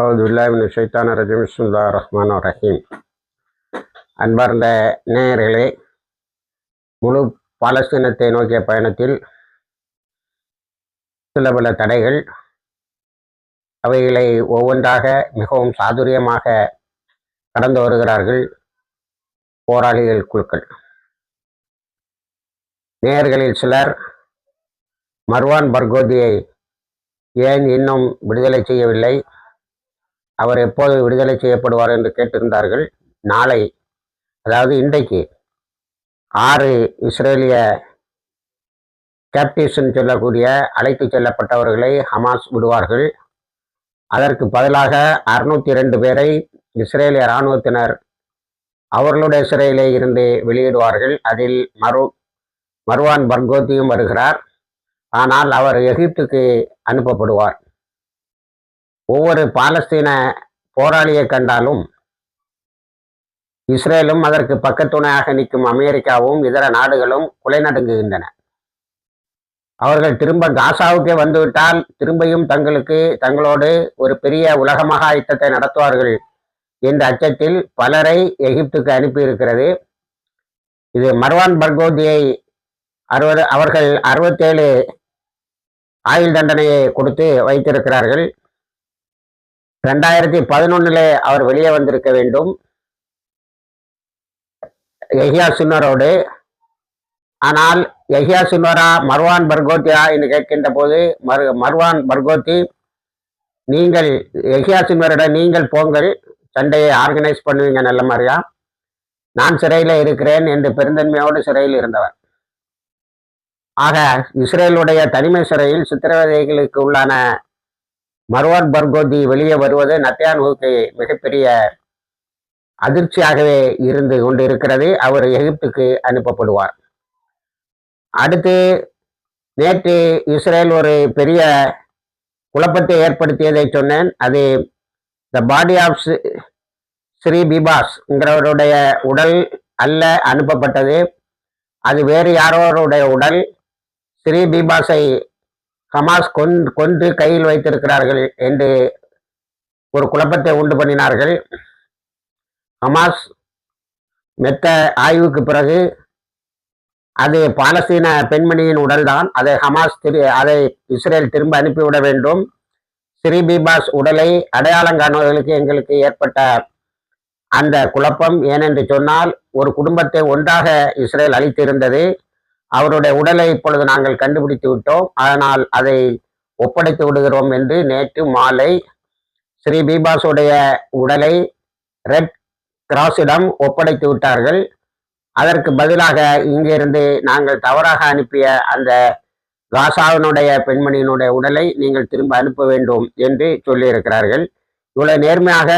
அவுதுபில்லாஹிமினஷ்-ஷைத்தானிர்-ரஜீம். பிஸ்மில்லாஹிர் ரஹ்மானிர் ரஹீம். அன்பார்ந்த நேயர்களே, முழு பாலஸ்தீனத்தை நோக்கிய பயணத்தில் சில பல தடைகள், அவைகளை ஒவ்வொன்றாக மிகவும் சாதுரியமாக கடந்து வருகிறார்கள் போராளிகள் குழுக்கள். நேயர்களில் சிலர் மர்வான் பர்கோதியை ஏன் இன்னும் விடுதலை செய்யவில்லை, அவர் எப்போது விடுதலை செய்யப்படுவார் என்று கேட்டிருந்தார்கள். நாளை, அதாவது இன்றைக்கு 6 இஸ்ரேலிய கேப்டிவ்ஸ் சொல்லக்கூடிய அழைத்து செல்லப்பட்டவர்களை ஹமாஸ் விடுவார்கள். அதற்கு பதிலாக 602 பேரை இஸ்ரேலிய இராணுவத்தினர் அவர்களுடைய சிறையிலே இருந்து வெளியிடுவார்கள். அதில் மர்வான் பர்கோதியும் வருகிறார். ஆனால் அவர் எகிப்துக்கு அனுப்பப்படுவார். ஒவ்வொரு பாலஸ்தீன போராளியை கண்டாலும் இஸ்ரேலும் அதற்கு பக்கத்துணையாக நிற்கும் அமெரிக்காவும் இதர நாடுகளும் குலை நடுங்குகின்றன. அவர்கள் திரும்ப காசாவுக்கே வந்துவிட்டால் திரும்பியும் தங்களோடு ஒரு பெரிய உலக மகா யுத்தத்தை நடத்துவார்கள் என்ற அச்சத்தில் பலரை எகிப்துக்கு அனுப்பியிருக்கிறது. இது மர்வான் பர்கோதியை அவர்கள் 67 ஆயுள் தண்டனையை கொடுத்து வைத்திருக்கிறார்கள். 2011 அவர் வெளியே வந்திருக்க வேண்டும் யஹ்யா சின்வரோடு. ஆனால் யஹ்யா சின்வரா மர்வான் பர்கோத்தியா என்று கேட்கின்ற போது மர்வான் பர்கோத்தி, நீங்கள் யஹ்யா சின்வரிடம் நீங்கள் போங்கள், சண்டையை ஆர்கனைஸ் பண்ணுவீங்க நல்ல மாதிரியா, நான் சிறையில் இருக்கிறேன் என்று பெருந்தன்மையோடு சிறையில் இருந்தவர். ஆக இஸ்ரேலுடைய தனிமை சிறையில் சித்திரவதைகளுக்கு உள்ளான மர்வான் பர்கோதி வெளியே வருவது நத்தன்யாஹுவுக்கு மிகப்பெரிய அதிர்ச்சியாகவே இருந்து கொண்டு இருக்கிறது. அவர் எகிப்துக்கு அனுப்பப்படுவார். அடுத்து, நேற்று இஸ்ரேல் ஒரு பெரிய குழப்பத்தை ஏற்படுத்தியதை சொன்னேன். அது த பாடி ஆஃப் ஸ்ரீ பீபாஸ்ங்கிறவருடைய உடல் அல்ல அனுப்பப்பட்டது, அது வேறு யாரோருடைய உடல். ஸ்ரீ பீபாஸை ஹமாஸ் கொன்று கையில் வைத்திருக்கிறார்கள் என்று ஒரு குழப்பத்தை உண்டு பண்ணினார்கள். ஹமாஸ் மெத்த ஆய்வுக்கு பிறகு அது பாலஸ்தீன பெண்மணியின் உடல்தான், அதை இஸ்ரேல் திரும்ப அனுப்பிவிட வேண்டும். ஸ்ரீ பீபாஸ் உடலை அடையாளம் காணுவதற்கு எங்களுக்கு ஏற்பட்ட அந்த குழப்பம் ஏனென்று சொன்னால், ஒரு குடும்பத்தை ஒன்றாக இஸ்ரேல் அளித்திருந்தது. அவருடைய உடலை இப்பொழுது நாங்கள் கண்டுபிடித்து விட்டோம், அதனால் அதை ஒப்படைத்து விடுகிறோம் என்று நேற்று மாலை ஸ்ரீ பீபாஸுடைய உடலை ரெட் கிராஸிடம் ஒப்படைத்து விட்டார்கள். அதற்கு பதிலாக இங்கிருந்து நாங்கள் தவறாக அனுப்பிய அந்த காசாவினுடைய பெண்மணியினுடைய உடலை நீங்கள் திரும்ப அனுப்ப வேண்டும் என்று சொல்லியிருக்கிறார்கள். இவ்வளவு நேர்மையாக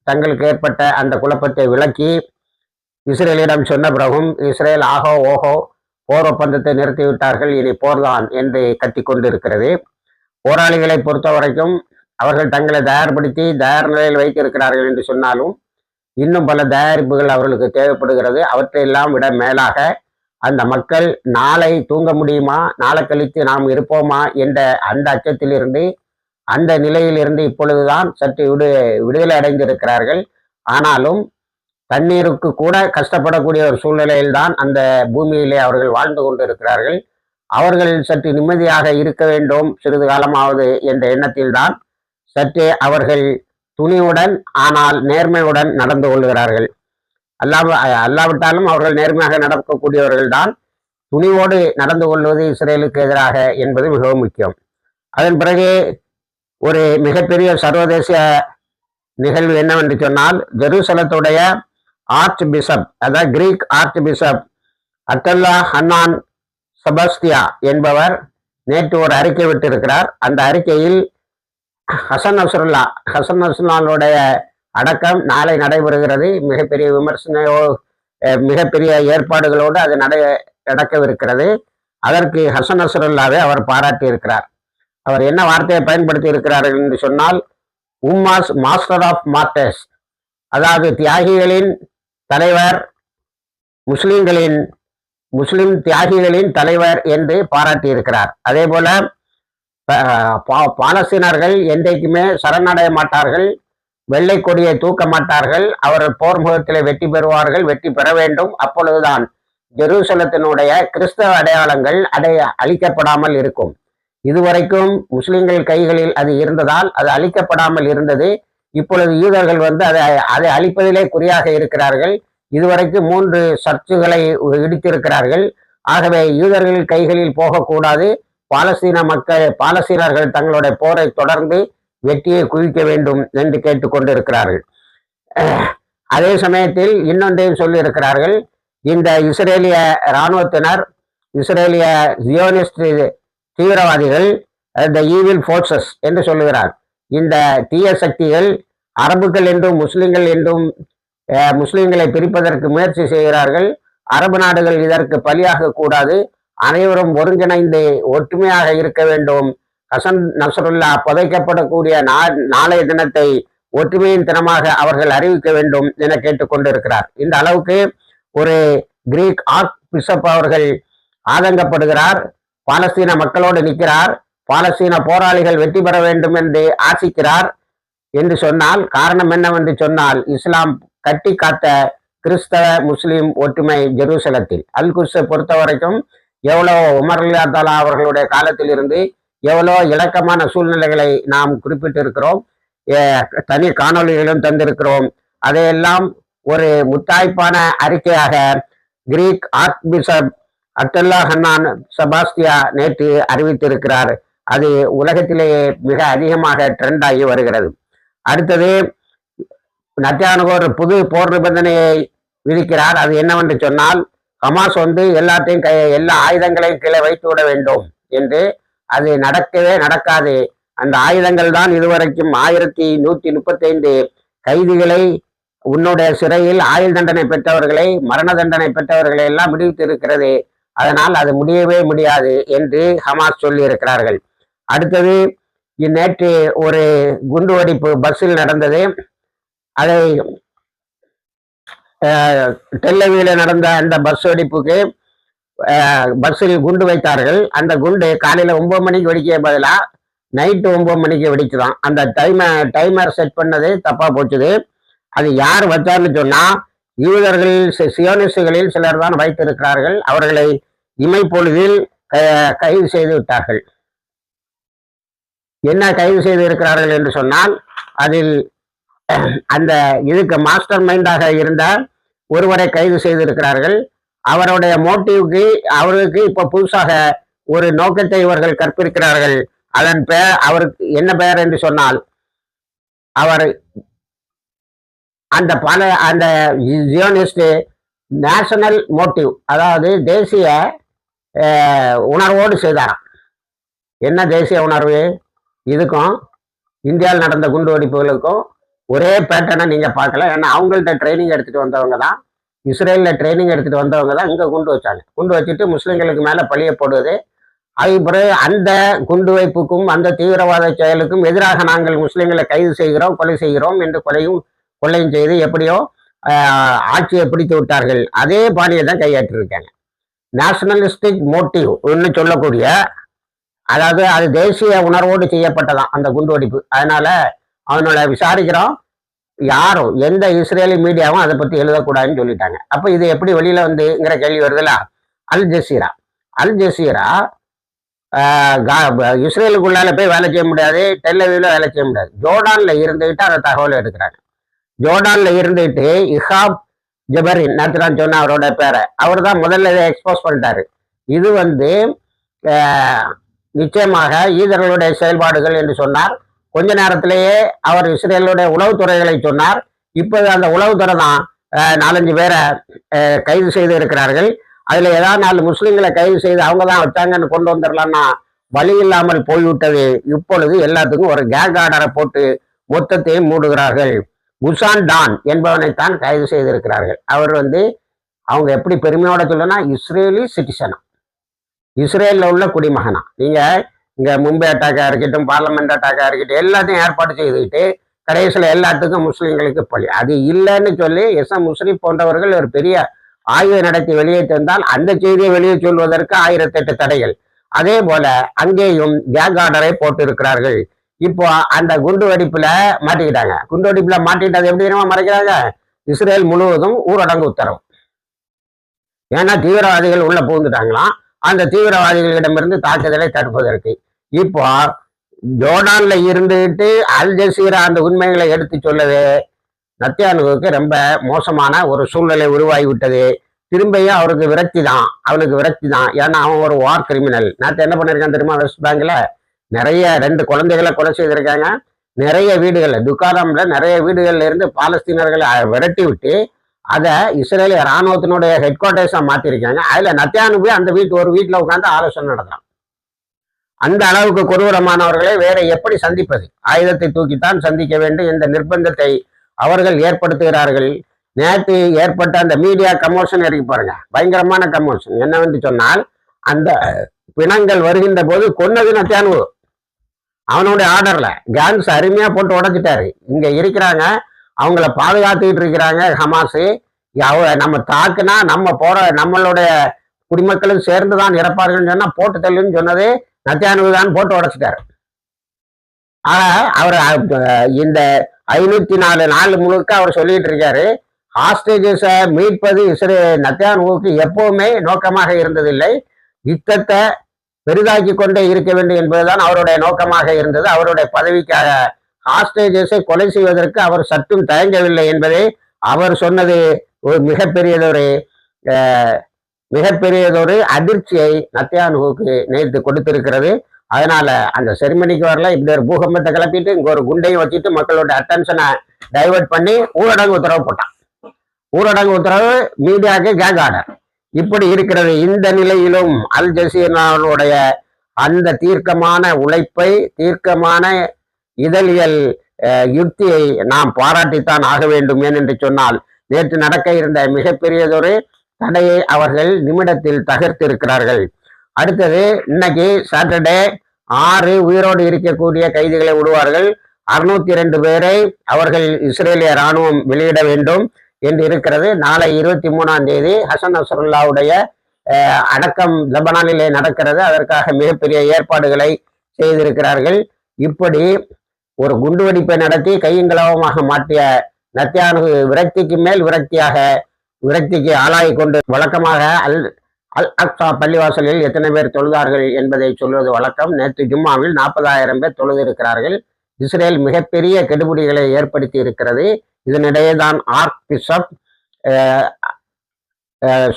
தங்களுக்கு ஏற்பட்ட அந்த குழப்பத்தை விளக்கி இஸ்ரேலிடம் சொன்ன பிறகும் இஸ்ரேல் ஆகோ ஓஹோ போர் ஒப்பந்தத்தை நிறுத்திவிட்டார்கள், இனி போர்தான் என்று கத்தி கொண்டிருக்கிறது. போராளிகளை பொறுத்த வரைக்கும் அவர்கள் தங்களை தயார்படுத்தி தயார் நிலையில் வைத்திருக்கிறார்கள் என்று சொன்னாலும் இன்னும் பல தயாரிப்புகள் அவர்களுக்கு தேவைப்படுகிறது. அவற்றையெல்லாம் விட மேலாக அந்த மக்கள் நாளை தூங்க முடியுமா, நாளை கழித்து நாம் இருப்போமா என்ற அந்த அச்சத்திலிருந்து, அந்த நிலையிலிருந்து இப்பொழுதுதான் சற்று விடுதலை அடைந்திருக்கிறார்கள். ஆனாலும் தண்ணீருக்கு கூட கஷ்டப்படக்கூடிய ஒரு சூழ்நிலையில்தான் அந்த பூமியிலே அவர்கள் வாழ்ந்து கொண்டு இருக்கிறார்கள். அவர்கள் சற்று நிம்மதியாக இருக்க வேண்டும் சிறிது காலமாவது என்ற எண்ணத்தில்தான் சற்றே அவர்கள் துணிவுடன் ஆனால் நேர்மையுடன் நடந்து கொள்கிறார்கள். அல்லாவிட்டாலும் அவர்கள் நேர்மையாக நடக்கக்கூடியவர்கள் தான். துணிவோடு நடந்து கொள்வது இஸ்ரேலுக்கு எதிராக என்பது மிகவும் முக்கியம். அதன் பிறகு ஒரு மிகப்பெரிய சர்வதேச நிகழ்வு என்னவென்று சொன்னால், ஜெருசலத்துடைய ஆர்ச் பிஷப், அதாவது கிரீக் ஆர்ச் பிஷப் அட்டல்லா ஹன்னான் செபஸ்தியா என்பவர் நேற்று ஒரு அறிக்கை விட்டிருக்கிறார். அந்த அறிக்கையில் ஹசன் நஸ்ருல்லாவுடைய அடக்கம் நாளை நடைபெறுகிறது. மிகப்பெரிய மிகப்பெரிய ஏற்பாடுகளோடு அது நடக்கவிருக்கிறது. அதற்கு ஹசன் நஸ்ருல்லாவை அவர் பாராட்டி இருக்கிறார். அவர் என்ன வார்த்தையை பயன்படுத்தி இருக்கிறார் என்று சொன்னால், உம்மாஸ் மாஸ்டர் ஆஃப் மார்டர்ஸ், அதாவது தியாகிகளின் தலைவர், முஸ்லிம் தியாகிகளின் தலைவர் என்று பாராட்டி இருக்கிறார். அதே போல பாலஸ்தீனர்கள் என்றைக்குமே சரணடைய மாட்டார்கள், வெள்ளை கொடியை தூக்க மாட்டார்கள். அவர்கள் போர் முகத்திலே வெற்றி பெறுவார்கள், வெற்றி பெற வேண்டும். அப்பொழுதுதான் ஜெருசலத்தினுடைய கிறிஸ்தவ அடையாளங்கள் அழிக்கப்படாமல் இருக்கும். இதுவரைக்கும் முஸ்லிம்கள் கைகளில் அது இருந்ததால் அது அழிக்கப்படாமல் இருந்தது. இப்பொழுது யூதர்கள் அதை அழிப்பதிலே குறியாக இருக்கிறார்கள். இதுவரைக்கும் 3 சர்ச்சுகளை இடித்திருக்கிறார்கள். ஆகவே யூதர்கள் கைகளில் போகக்கூடாது. பாலஸ்தீனர்கள் தங்களுடைய போரை தொடர்ந்து வெற்றியை குவிக்க வேண்டும் என்று கேட்டுக்கொண்டிருக்கிறார்கள். அதே சமயத்தில் இன்னொன்றையும் சொல்லியிருக்கிறார்கள். இந்த இஸ்ரேலிய இராணுவத்தினர், இஸ்ரேலிய ஜியோனிஸ்ட் தீவிரவாதிகள், த ஈவில் ஃபோர்ஸஸ் என்று சொல்லுகிறார். இந்த தீய சக்திகள் அரபுகள் என்றும் முஸ்லிம்கள் என்றும் முஸ்லிம்களை பிரிப்பதற்கு முயற்சி செய்கிறார்கள். அரபு நாடுகள் இதற்கு பலியாக கூடாது. அனைவரும் ஒருங்கிணைந்து ஒற்றுமையாக இருக்க வேண்டும். ஹசன் நஸ்ருல்லா புதைக்கப்படக்கூடிய நாளைய தினத்தை ஒற்றுமையின் தினமாக அவர்கள் அறிவிக்க வேண்டும் என கேட்டுக்கொண்டிருக்கிறார். இந்த அளவுக்கு ஒரு கிரீக் ஆர்க் பிஷப் அவர்கள் ஆதங்கப்படுகிறார். பாலஸ்தீன மக்களோடு நிற்கிறார். பாலஸ்தீன போராளிகள் வெற்றி பெற வேண்டும் என்று ஆசிக்கிறார் என்று சொன்னால் காரணம் என்னவென்று சொன்னால், இஸ்லாம் கட்டி காத்த கிறிஸ்தவ முஸ்லிம் ஒற்றுமை ஜெருசலத்தில். அல் குட்ஸை பொறுத்த வரைக்கும் எவ்வளோ உமர் அல்லாஹ் அவர்களுடைய காலத்தில் இருந்து எவ்வளோ இலக்கமான சூழ்நிலைகளை நாம் குறிப்பிட்டிருக்கிறோம், தனி காணொலிகளும் தந்திருக்கிறோம். அதையெல்லாம் ஒரு முத்தாய்ப்பான அறிக்கையாக Greek archbishop Abdullah Hannan Sebastia நேற்று அறிவித்திருக்கிறார். அது உலகத்திலேயே மிக அதிகமாக ட்ரெண்ட் ஆகி வருகிறது. அடுத்தது நத்தியானுக்கு ஒரு புது போர் நிபந்தனையை விதிக்கிறார். அது என்னவென்று சொன்னால், ஹமாஸ் எல்லாத்தையும் எல்லா ஆயுதங்களையும் கீழே வைத்து விட வேண்டும் என்று. அது நடக்கவே நடக்காது. அந்த ஆயுதங்கள் தான் இதுவரைக்கும் 1135 கைதிகளை, உன்னுடைய சிறையில் ஆயுள் தண்டனை பெற்றவர்களை, மரண தண்டனை பெற்றவர்களை எல்லாம் விடுவித்து இருக்கிறது. அதனால் அது முடியவே முடியாது என்று ஹமாஸ் சொல்லி இருக்கிறார்கள். அடுத்தது, நேற்று ஒரு குண்டுவெடிப்பு பஸ்ஸில் நடந்தது. அதை டெல்லவியில நடந்த அந்த பஸ் வெடிப்புக்கு பஸ்ஸில் குண்டு வைத்தார்கள். அந்த குண்டு காலையில 9 மணிக்கு வெடிக்க பதிலாக நைட்டு 9 மணிக்கு வெடிச்சுதான். அந்த டைமர் செட் பண்ணது தப்பா போச்சுது. அது யார் வச்சார்னு சொன்னா, யூதர்கள் சியோனிஸ்டுகளில் சிலர் தான் வைத்திருக்கிறார்கள். அவர்களை இமைப்பொழுதில் கைது செய்து விட்டார்கள். என்ன கைது செய்து இருக்கிறார்கள் என்று சொன்னால், அதில் அந்த இதுக்கு மாஸ்டர் மைண்டாக இருந்த ஒருவரை கைது செய்திருக்கிறார்கள். அவருடைய மோட்டிவ்க்கு அவருக்கு இப்ப புதுசாக ஒரு நோக்கத்தை இவர்கள் கற்பிக்கிறார்கள். அதன் பெயர், அவருக்கு என்ன பெயர் என்று சொன்னால், அவர் அந்த ஜியோனிஸ்ட் நேஷனல் மோட்டிவ், அதாவது தேசிய உணர்வோடு செய்தாராம். என்ன தேசிய உணர்வு? இதுக்கும் இந்தியாவில் நடந்த குண்டு வெடிப்புகளுக்கும் ஒரே பேட்டர்னை நீங்க பார்க்கல. ஏன்னா அவங்கள்ட்ட ட்ரைனிங் எடுத்துட்டு வந்தவங்க தான், இஸ்ரேலில் ட்ரைனிங் எடுத்துட்டு வந்தவங்க தான் இங்கே குண்டு வச்சாங்க. குண்டு வச்சுட்டு முஸ்லிம்களுக்கு மேலே பழிய போடுவது. அது பிறகு அந்த குண்டு வைப்புக்கும் அந்த தீவிரவாத செயலுக்கும் எதிராக நாங்கள் முஸ்லிம்களை கைது செய்கிறோம், கொலை செய்கிறோம் என்று கொலையும் செய்து எப்படியோ ஆட்சியை பிடித்து விட்டார்கள். அதே பாணியை தான் கையாற்றிருக்காங்க. நேஷனலிஸ்டிக் மோட்டிவ் ஒன்று சொல்லக்கூடிய, அதாவது அது தேசிய உணர்வோடு செய்யப்பட்டதான் அந்த குண்டுவெடிப்பு. அதனால அவனோட விசாரிக்கிறோம், யாரும் எந்த இஸ்ரேலி மீடியாவும் அதை பற்றி எழுதக்கூடாதுன்னு சொல்லிட்டாங்க. அப்போ இது எப்படி வெளியில வந்துங்கிற கேள்வி வருதுல்ல. அல் ஜசீரா இஸ்ரேலுக்குள்ளால போய் வேலை செய்ய முடியாது, டெல்லவில வேலை செய்ய முடியாது. ஜோர்டான்ல இருந்துகிட்டு அந்த தகவலை எடுக்கிறாங்க. ஜோர்டான்ல இருந்துட்டு இஹாப் ஜபரின், நேற்று நான் சொன்ன அவரோட பேரை, அவர் தான் முதல்ல இதை எக்ஸ்போஸ் பண்ணிட்டாரு. இது நிச்சயமாக ஈதர்களுடைய செயல்பாடுகள் என்று சொன்னார். கொஞ்ச நேரத்திலேயே அவர் இஸ்ரேலுடைய உளவுத்துறைகளை சொன்னார். இப்போது அந்த உளவுத்துறை தான் 4-5 பேரை கைது செய்து இருக்கிறார்கள். அதுல ஏதாவது 4 முஸ்லிம்களை கைது செய்து அவங்க தான் வச்சாங்கன்னு கொண்டு வந்துடலாம்னா வழி இல்லாமல் போய்விட்டது. இப்பொழுது எல்லாத்துக்கும் ஒரு கேங் ஆர்டரை போட்டு மொத்தத்தையும் மூடுகிறார்கள். குசான் டான் என்பவனைத்தான் கைது செய்திருக்கிறார்கள். அவர் அவங்க எப்படி பெருமையோட சொல்லனா, இஸ்ரேலி சிட்டிசனா, இஸ்ரேலில் உள்ள குடிமகனா. நீங்க இங்க மும்பை அட்டாக்கா இருக்கட்டும், பார்லமெண்ட் அட்டாக்கா இருக்கட்டும், எல்லாத்தையும் ஏற்பாடு செய்துக்கிட்டு கடைசியில் எல்லாத்துக்கும் முஸ்லிம்களுக்கு பழி. அது இல்லைன்னு சொல்லி எஸ்எம் முஸ்லிம் போன்றவர்கள் ஒரு பெரிய ஆய்வை நடத்தி வெளியே தந்தால் அந்த செய்தியை வெளியே சொல்வதற்கு 1008 தடைகள். அதே போல அங்கேயும் கேக் ஆர்டரை போட்டு இருக்கிறார்கள். இப்போ அந்த குண்டு வெடிப்புல மாட்டிக்கிட்டாங்க. குண்டு வெடிப்புல மாட்டிக்கிட்டது எப்படி தெரியுமா மறைக்கிறாங்க? இஸ்ரேல் முழுவதும் ஊரடங்கு உத்தரவு. ஏன்னா தீவிரவாதிகள் உள்ள புகுந்துட்டாங்களாம். அந்த தீவிரவாதிகளிடமிருந்து தாக்குதலை தடுப்பதற்கு. இப்போ ஜோர்டான்ல இருந்துட்டு அல் ஜசீரா அந்த உண்மைகளை எடுத்து சொல்லவே நத்தியானுவுக்கு ரொம்ப மோசமான ஒரு சூழ்நிலை உருவாகி விட்டது. திரும்பியும் அவருக்கு அவனுக்கு விரக்தி தான். ஏன்னா அவன் ஒரு வார் கிரிமினல். நேற்று என்ன பண்ணிருக்கான் தெரியுமா? வெஸ்ட் பேங்க்ல நிறைய 2 குழந்தைகளை கொலை செய்திருக்காங்க. நிறைய வீடுகள்ல துக்காராம்ல நிறைய வீடுகள்ல இருந்து பாலஸ்தீனர்களை விரட்டி விட்டு அதை இஸ்ரேலிய இராணுவத்தினுடைய ஹெட் குவார்டர்ஸா மாத்திருக்காங்க. அதுல நத்தியானு போய் அந்த ஒரு வீட்டுல உட்காந்து ஆலோசனை நடத்துறான். அந்த அளவுக்கு கொடூரமானவர்களை வேற எப்படி சந்திப்பது? ஆயுதத்தை தூக்கித்தான் சந்திக்க வேண்டும். இந்த நிர்பந்தத்தை அவர்கள் ஏற்படுத்துகிறார்கள். நேற்று ஏற்பட்ட அந்த மீடியா கமோஷன் இருக்கு பாருங்க, பயங்கரமான கமோஷன். என்னவென்று சொன்னால், அந்த பிணங்கள் வருகின்ற போது கொன்னது நத்தியானு. அவனுடைய ஆர்டர்ல கேன்ஸ் அருமையா போட்டு உடைச்சிட்டாரு. இங்க இருக்கிறாங்க, அவங்கள பாதுகாத்துக்கிட்டு இருக்கிறாங்க ஹமாஸ். நம்ம தாக்குனா நம்மளுடைய குடிமக்களும் சேர்ந்துதான் இறப்பார்கள் சொன்னா போட்டு தள்ளுன்னு சொன்னது நத்தியானு தான் போட்டு உடைச்சிட்டாரு. அவர் இந்த 504 நாள் முழுக்க அவர் சொல்லிட்டு இருக்காரு, ஹாஸ்டேஜஸை மீட்பது நத்தியானுவுக்கு எப்பவுமே நோக்கமாக இருந்ததில்லை. யுத்தத்தை பெரிதாக்கி கொண்டே இருக்க வேண்டும் என்பதுதான் அவருடைய நோக்கமாக இருந்தது. அவருடைய பதவிக்காக ஹாஸ்டேஜஸை கொலை செய்வதற்கு அவர் சற்றும் தயங்கவில்லை என்பதை அவர் சொன்னது ஒரு மிகப்பெரியதொரு அதிர்ச்சியை நத்தியானுவுக்கு நேற்று கொடுத்திருக்கிறது. அதனால அந்த செரிமனிக்கு வரல, இப்படி ஒரு பூகம்பத்தை கிளப்பிட்டு இங்க ஒரு குண்டையும் வச்சுட்டு மக்களோட அட்டென்ஷனை டைவெர்ட் பண்ணி ஊரடங்கு உத்தரவு போட்டான். ஊரடங்கு உத்தரவு, மீடியாவுக்கு கேக் ஆர்டர். இப்படி இருக்கிறது. இந்த நிலையிலும் அல் ஜசீராவுடைய அந்த தீர்க்கமான உழைப்பை, தீர்க்கமான இதழியல் யுக்தியை நாம் பாராட்டித்தான் ஆக வேண்டும். ஏனென்று சொன்னால், நேற்று நடக்க இருந்த மிகப்பெரியதொரு தடையை அவர்கள் நிமிடத்தில் தகர்த்திருக்கிறார்கள். அடுத்தது, இன்னைக்கு சாட்டர்டே 6 உயிரோடு இருக்கக்கூடிய கைதிகளை விடுவார்கள். 602 பேரை அவர்கள் இஸ்ரேலிய இராணுவம் வெளியிட வேண்டும் என்று இருக்கிறது. நாளை 23ஆம் தேதி ஹசன் நஸ்ருல்லாவுடைய அடக்கம் லெபனானிலே நடக்கிறது. அதற்காக மிகப்பெரிய ஏற்பாடுகளை செய்திருக்கிறார்கள். இப்படி ஒரு குண்டுவெடிப்பை நடத்தி கையங்களவமாக மாற்றிய நத்தியானு விரக்திக்கு மேல் விரக்திக்கு ஆளாகி கொண்டு வழக்கமாக அல் அக்ஸா பள்ளிவாசலில் எத்தனை பேர் தொழுதார்கள் என்பதை சொல்வது வழக்கம். நேற்று ஜும்மாவில் 40,000 பேர் தொழுது இருக்கிறார்கள். இஸ்ரேல் மிகப்பெரிய கெடுபிடிகளை ஏற்படுத்தி இருக்கிறது. இதனிடையே தான் ஆர்க் பிஷப்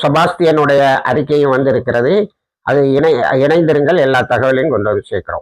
செபாஸ்தியனுடைய அறிக்கையும் வந்திருக்கிறது. அது இணைந்திருங்கள். எல்லா தகவலையும் கொண்டு வந்து சேர்க்கிறோம்.